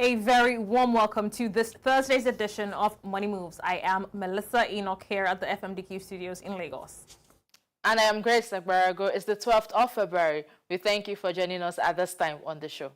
A very warm welcome to this Thursday's edition of Money Moves. I am Melissa Enoch here at the FMDQ studios in Lagos. And I am Grace Agbarago. It's the 12th of February. We thank you for joining us at this time on the show.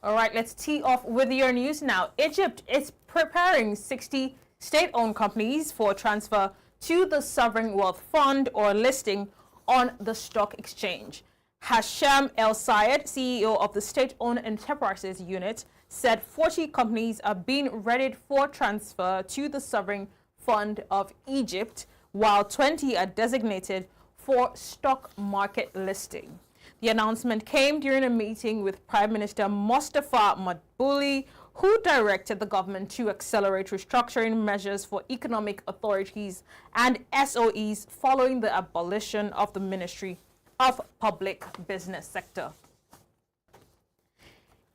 All right, let's tee off with your news now. Egypt is preparing 60 state-owned companies for transfer to the Sovereign Wealth Fund or listing on the stock exchange. Hasham El Sayed, CEO of the State-Owned Enterprises Unit, said 40 companies are being readied for transfer to the Sovereign Fund of Egypt, while 20 are designated for stock market listing. The announcement came during a meeting with Prime Minister Mustafa Madbouli, who directed the government to accelerate restructuring measures for economic authorities and SOEs following the abolition of the Ministry of Public Business Sector.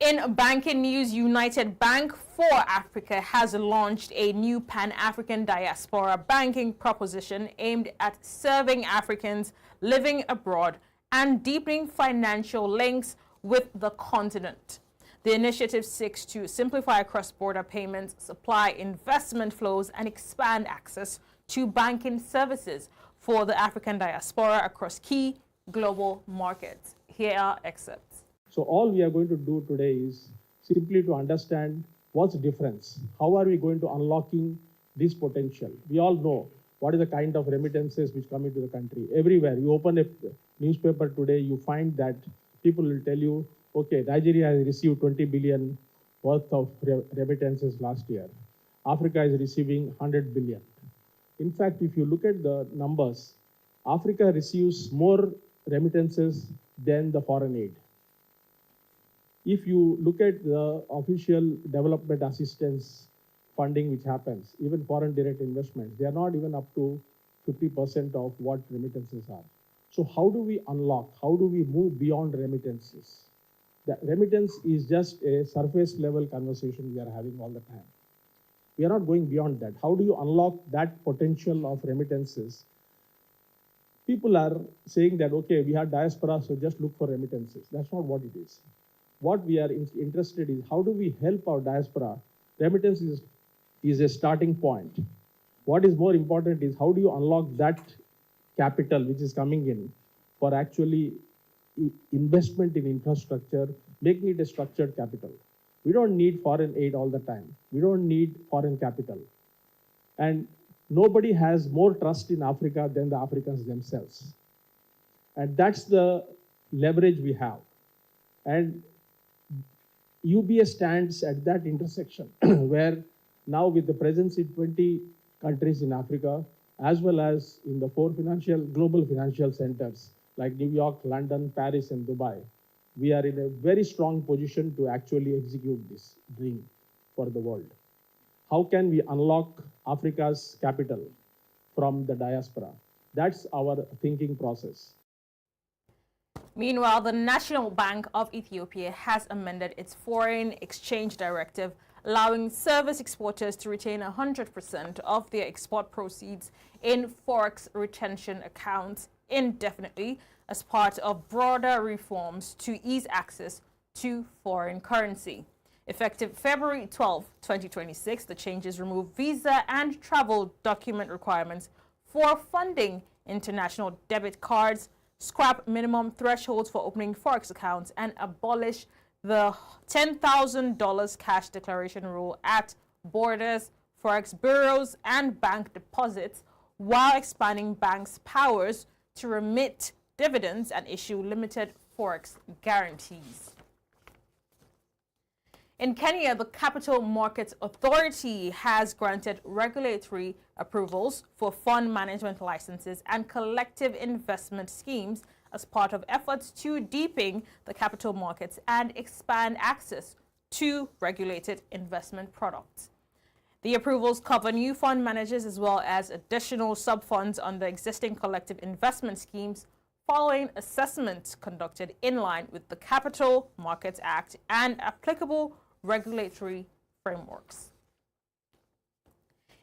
In banking news, United Bank for Africa has launched a new Pan-African diaspora banking proposition aimed at serving Africans living abroad and deepening financial links with the continent. The initiative seeks to simplify cross-border payments, supply investment flows, and expand access to banking services for the African diaspora across key global markets. Here are excerpts. So all we are going to do today is simply to understand what's the difference. How are we going to unlocking this potential? We all know what is the kind of remittances which come into the country. Everywhere, you open a newspaper today, you find that people will tell you, okay, Nigeria has received 20 billion worth of remittances last year. Africa is receiving 100 billion. In fact, if you look at the numbers, Africa receives more remittances than the foreign aid. If you look at the official development assistance funding which happens, even foreign direct investments, they are not even up to 50% of what remittances are. So how do we unlock? How do we move beyond remittances? The remittance is just a surface level conversation we are having all the time. We are not going beyond that. How do you unlock that potential of remittances? People are saying that, okay, we have diaspora, so just look for remittances. That's not what it is. What we are interested in is how do we help our diaspora? Remittance is a starting point. What is more important is how do you unlock that capital which is coming in for actually investment in infrastructure, making it a structured capital. We don't need foreign aid all the time. We don't need foreign capital. And nobody has more trust in Africa than the Africans themselves. And that's the leverage we have. And UBS stands at that intersection where now with the presence in 20 countries in Africa, as well as in the 4 global financial centers like New York, London, Paris, and Dubai, we are in a very strong position to actually execute this dream for the world. How can we unlock Africa's capital from the diaspora? That's our thinking process. Meanwhile, the National Bank of Ethiopia has amended its foreign exchange directive, allowing service exporters to retain 100% of their export proceeds in forex retention accounts indefinitely as part of broader reforms to ease access to foreign currency. Effective February 12, 2026, the changes remove visa and travel document requirements for funding international debit cards, scrap minimum thresholds for opening forex accounts, and abolish the $10,000 cash declaration rule at borders, forex bureaus, and bank deposits, while expanding banks' powers to remit dividends and issue limited forex guarantees. In Kenya, the Capital Markets Authority has granted regulatory approvals for fund management licenses and collective investment schemes as part of efforts to deepen the capital markets and expand access to regulated investment products. The approvals cover new fund managers as well as additional sub-funds under existing collective investment schemes following assessments conducted in line with the Capital Markets Act and applicable regulatory frameworks.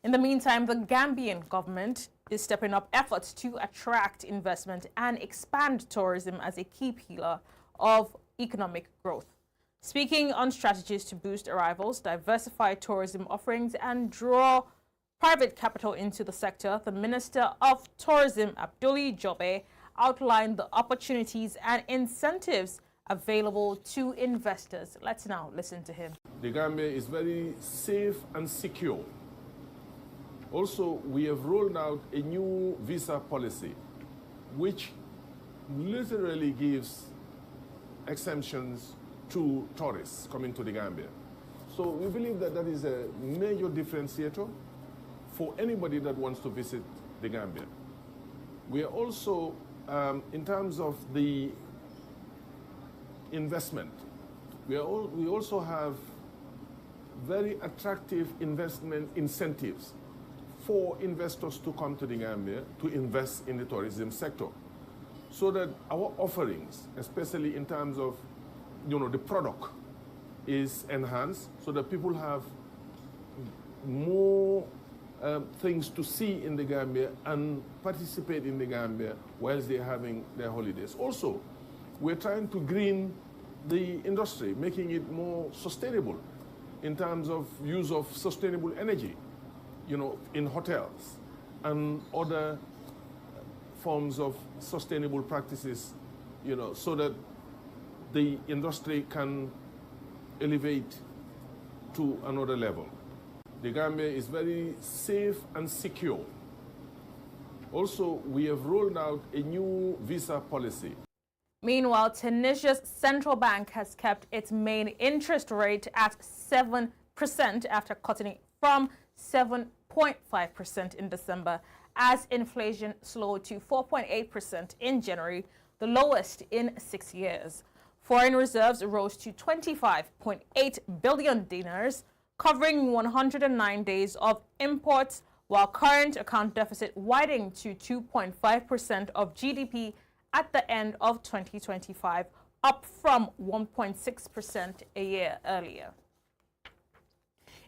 In the meantime, the Gambian government is stepping up efforts to attract investment and expand tourism as a key pillar of economic growth. Speaking on strategies to boost arrivals, diversify tourism offerings, and draw private capital into the sector, the Minister of Tourism, Abdoulaye Jobe, outlined the opportunities and incentives available to investors. Let's now listen to him. The Gambia is very safe and secure. Also, we have rolled out a new visa policy, which literally gives exemptions to tourists coming to the Gambia. So we believe that that is a major differentiator for anybody that wants to visit the Gambia. We are also, in terms of the investment, we also have very attractive investment incentives for investors to come to the Gambia to invest in the tourism sector, so that our offerings, especially in terms of the product, is enhanced, so that people have more things to see in the Gambia and participate in the Gambia whilst they're having their holidays. Also, we're trying to green the industry, making it more sustainable in terms of use of sustainable energy, in hotels and other forms of sustainable practices, so that the industry can elevate to another level. The Gambia is very safe and secure. Also, we have rolled out a new visa policy. Meanwhile, Tunisia's central bank has kept its main interest rate at 7% after cutting it from 7.5% in December, as inflation slowed to 4.8% in January, the lowest in 6 years. Foreign reserves rose to 25.8 billion dinars, covering 109 days of imports, while current account deficit widened to 2.5% of GDP at the end of 2025, up from 1.6% a year earlier.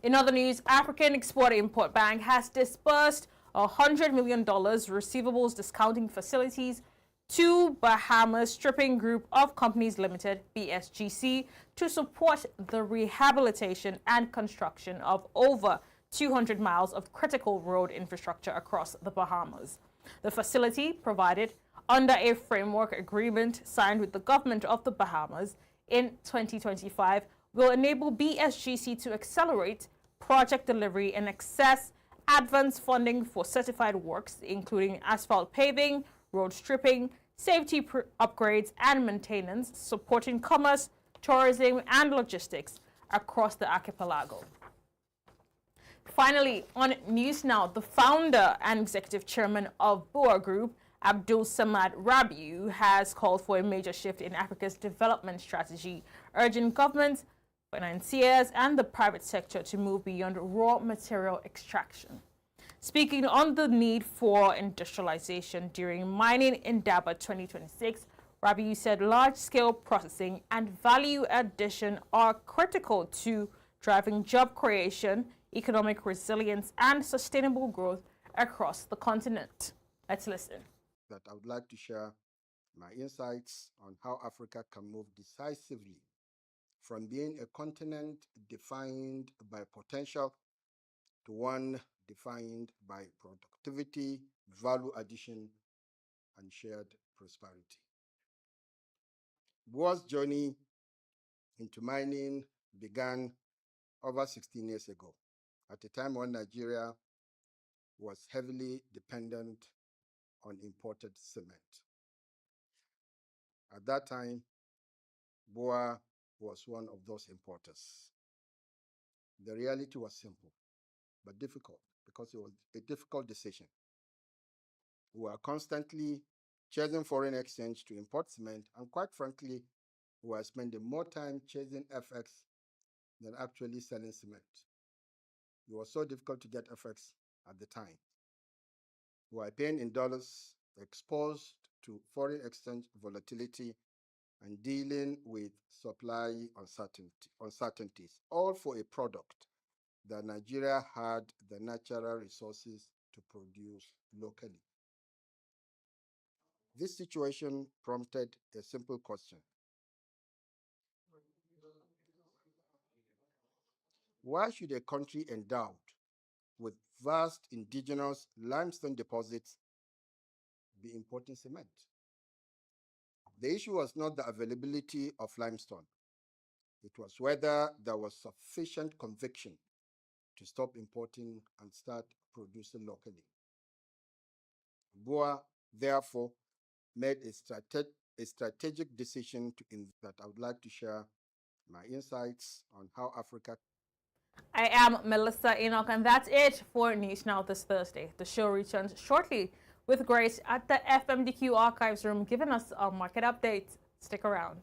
In other news, African Export-Import Bank has disbursed $100 million receivables discounting facilities to Bahamas Stripping Group of Companies Limited, BSGC, to support the rehabilitation and construction of over 200 miles of critical road infrastructure across the Bahamas. The facility, provided under a framework agreement signed with the government of the Bahamas in 2025, will enable BSGC to accelerate project delivery and access advance funding for certified works, including asphalt paving, road stripping, safety upgrades and maintenance, supporting commerce, tourism and logistics across the archipelago. Finally, on News Now, the founder and executive chairman of BUA Group, Abdul Samad Rabiu, has called for a major shift in Africa's development strategy, urging governments, financiers and the private sector to move beyond raw material extraction. Speaking on the need for industrialization during Mining Indaba 2026, Rabiu said large-scale processing and value addition are critical to driving job creation, economic resilience, and sustainable growth across the continent. Let's listen. That I would like to share my insights on how Africa can move decisively from being a continent defined by potential to one defined by productivity, value addition, and shared prosperity. BUA's journey into mining began over 16 years ago, at a time when Nigeria was heavily dependent on imported cement. At that time, BUA was one of those importers. The reality was simple, but difficult, because it was a difficult decision. We were constantly chasing foreign exchange to import cement, and quite frankly, we were spending more time chasing FX than actually selling cement. It was so difficult to get FX at the time. We were paying in dollars, exposed to foreign exchange volatility, and dealing with supply uncertainties, all for a product that Nigeria had the natural resources to produce locally. This situation prompted a simple question: Why should a country endowed with vast indigenous limestone deposits be importing cement? The issue was not the availability of limestone. It was whether there was sufficient conviction to stop importing and start producing locally. BOA, therefore, made a strategic decision that I would like to share my insights on how Africa. I am Melissa Enoch, and that's it for News Now this Thursday. The show returns shortly with Grace at the FMDQ Archives Room, giving us a market update. Stick around.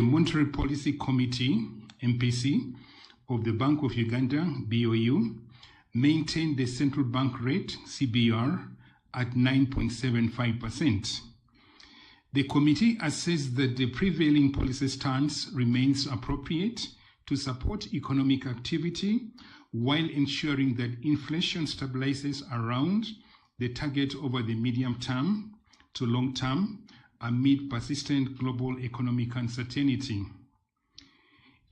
Monetary Policy Committee, MPC, of the Bank of Uganda, BOU, maintained the central bank rate, CBR, at 9.75%. The committee assessed that the prevailing policy stance remains appropriate to support economic activity while ensuring that inflation stabilizes around the target over the medium term to long term amid persistent global economic uncertainty.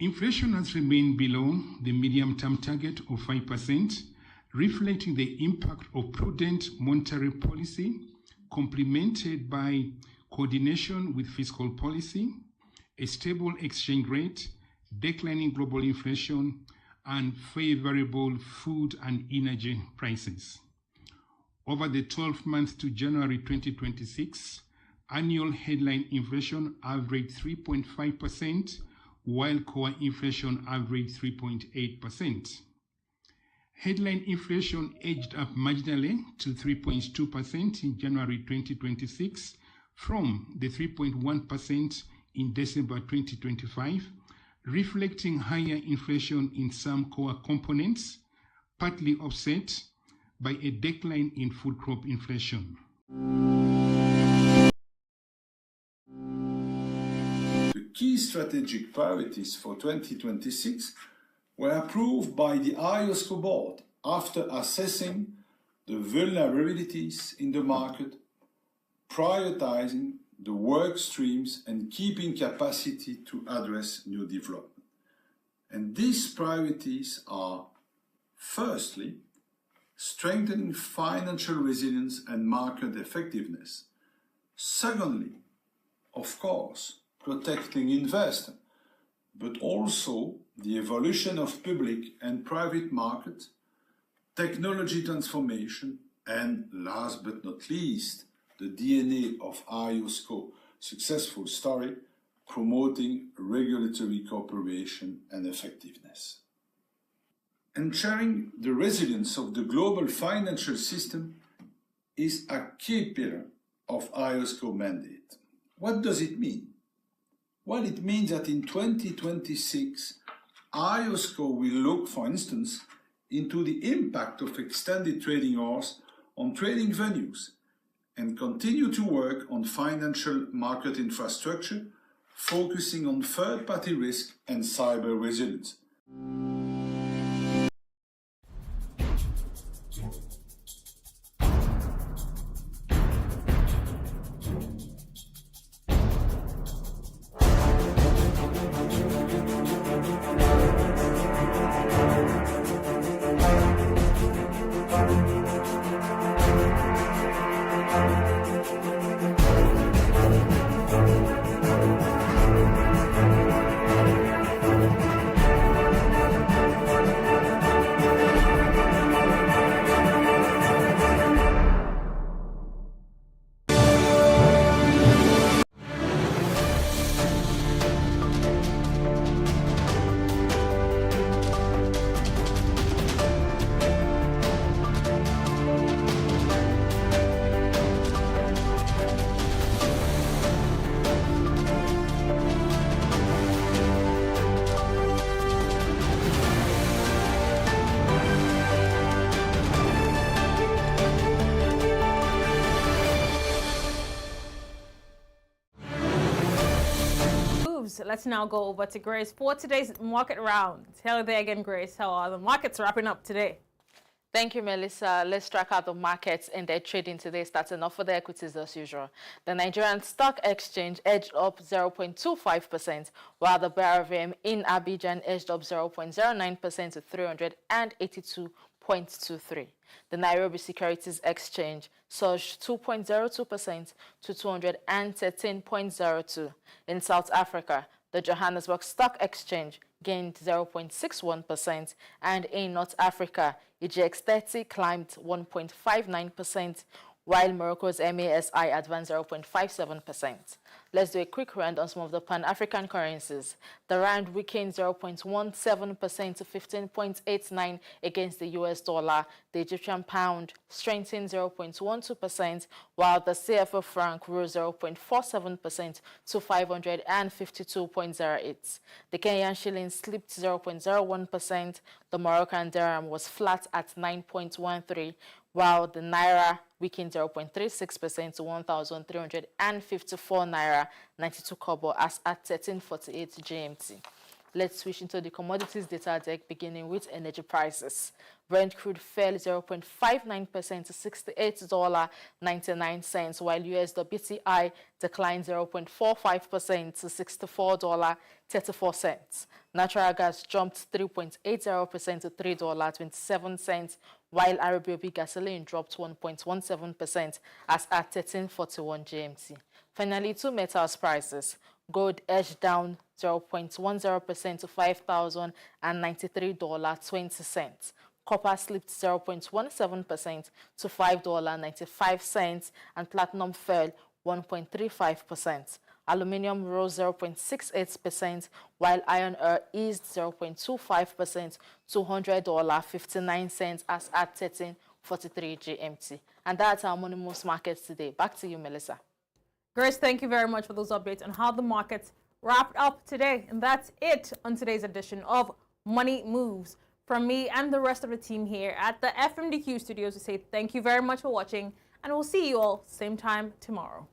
Inflation has remained below the medium-term target of 5%, reflecting the impact of prudent monetary policy, complemented by coordination with fiscal policy, a stable exchange rate, declining global inflation, and favorable food and energy prices. Over the 12 months to January 2026, annual headline inflation averaged 3.5%, while core inflation averaged 3.8%. Headline inflation edged up marginally to 3.2% in January 2026 from the 3.1% in December 2025, reflecting higher inflation in some core components, partly offset by a decline in food crop inflation. Key strategic priorities for 2026 were approved by the IOSCO board after assessing the vulnerabilities in the market, prioritizing the work streams and keeping capacity to address new development. And these priorities are, firstly, strengthening financial resilience and market effectiveness. Secondly, of course, protecting investors, but also the evolution of public and private markets, technology transformation, and last but not least, the DNA of IOSCO successful story, promoting regulatory cooperation and effectiveness. Ensuring the resilience of the global financial system is a key pillar of IOSCO mandate. What does it mean? Well, it means that in 2026, IOSCO will look, for instance, into the impact of extended trading hours on trading venues and continue to work on financial market infrastructure, focusing on third-party risk and cyber resilience. news. Let's now go over to Grace for today's market round. Hello there again, Grace. How are the markets wrapping up today? Thank you, Melissa. Let's track out the markets in their trading today, starting off with the equities as usual. The Nigerian Stock Exchange edged up 0.25%, while the BRVM in Abidjan edged up 0.09% to 382.23. The Nairobi Securities Exchange surged 2.02% to 213.02. In South Africa, the Johannesburg Stock Exchange gained 0.61%, and in North Africa, EGX30 climbed 1.59%, while Morocco's MASI advanced 0.57%. Let's do a quick round on some of the Pan-African currencies. The rand weakened 0.17% to 15.89 against the US dollar. The Egyptian pound strengthened 0.12%, while the CFA franc rose 0.47% to 552.08. The Kenyan shilling slipped 0.01%. The Moroccan dirham was flat at 9.13, while the naira weakened 0.36% to 1,354 naira 92 kobo as at 13:48 GMT. Let's switch into the commodities data deck, beginning with energy prices. Brent crude fell 0.59% to $68.99, while US WTI declined 0.45% to $64.34. Natural gas jumped 3.80% to $3.27, while Arabian gasoline dropped 1.17% as at 13:41 GMT. Finally, two metals prices. Gold edged down 0.10% to $5,093.20. Copper slipped 0.17% to $5.95, and platinum fell 1.35%. Aluminium rose 0.68%, while iron ore eased 0.25% to $100.59 as at 13:43 GMT. And that's our money moves markets today. Back to you, Melissa. Grace, thank you very much for those updates on how the markets wrapped up today. And that's it on today's edition of Money Moves. From me and the rest of the team here at the FMDQ studios, we say thank you very much for watching, and we'll see you all same time tomorrow.